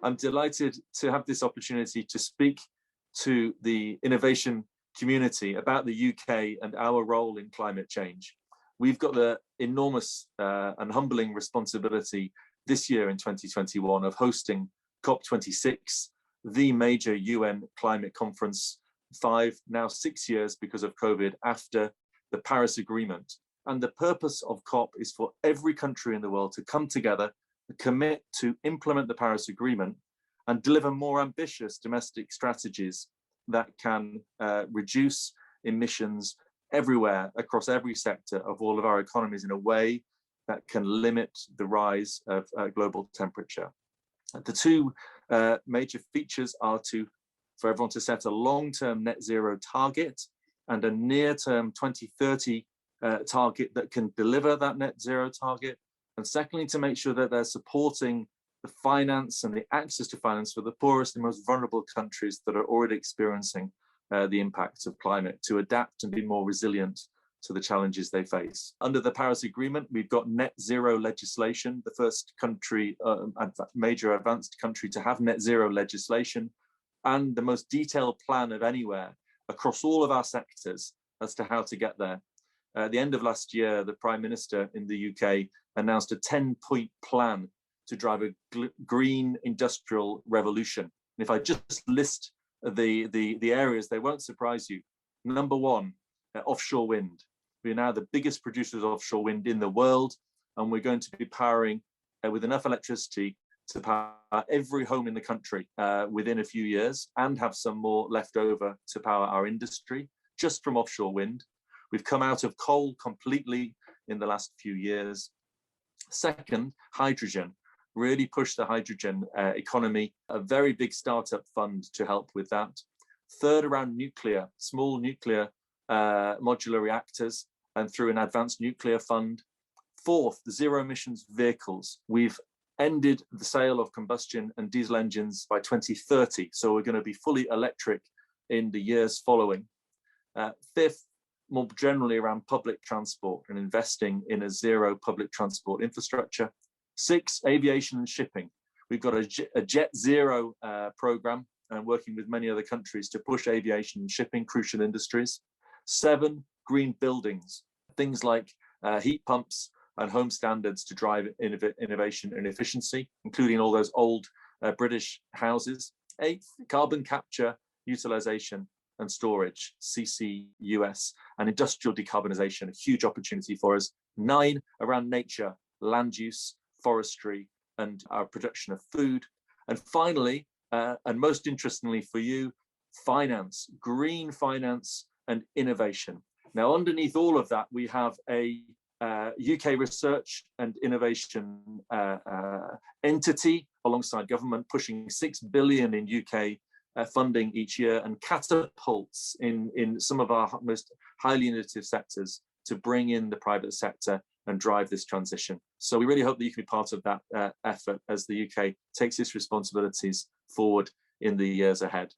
I'm delighted to have this opportunity to speak to the innovation community about the UK and our role in climate change. We've got the enormous and humbling responsibility this year in 2021 of hosting COP26, the major UN climate conference, 6 years because of COVID after the Paris Agreement. And the purpose of COP is for every country in the world to come together, commit to implement the Paris Agreement and deliver more ambitious domestic strategies that can reduce emissions everywhere across every sector of all of our economies in a way that can limit the rise of global temperature. The two major features are for everyone to set a long-term net zero target and a near-term 2030 target that can deliver that net zero target. And secondly, to make sure that they're supporting the finance and the access to finance for the poorest and most vulnerable countries that are already experiencing the impacts of climate to adapt and be more resilient to the challenges they face. Under the Paris Agreement, we've got net zero legislation, the first country, major advanced country to have net zero legislation, and the most detailed plan of anywhere across all of our sectors as to how to get there. At the end of last year, the Prime Minister in the UK announced a 10-point plan to drive a green industrial revolution. And if I just list the areas, they won't surprise you. Number one, offshore wind. We're now the biggest producers of offshore wind in the world, and we're going to be powering with enough electricity to power every home in the country within a few years, and have some more left over to power our industry just from offshore wind. We've come out of coal completely in the last few years. Second, hydrogen. Really push the hydrogen economy, a very big startup fund to help with that. Third, around nuclear, small nuclear modular reactors, and through an advanced nuclear fund. Fourth, zero emissions vehicles. We've ended the sale of combustion and diesel engines by 2030, so we're going to be fully electric in the years following. Fifth, more generally around public transport and investing in a zero public transport infrastructure. Six, aviation and shipping. We've got a Jet Zero program and working with many other countries to push aviation and shipping, crucial industries. Seven, green buildings, things like heat pumps and home standards to drive innovation and efficiency, including all those old British houses. Eighth, carbon capture, utilization and storage, CCUS, and industrial decarbonization, a huge opportunity for us. Nine, around nature, land use, forestry, and our production of food. And finally, and most interestingly for you, finance, green finance and innovation. Now, underneath all of that, we have a UK research and innovation entity alongside government pushing 6 billion in UK funding each year, and catapults in some of our most highly innovative sectors to bring in the private sector and drive this transition. So we really hope that you can be part of that effort as the UK takes its responsibilities forward in the years ahead.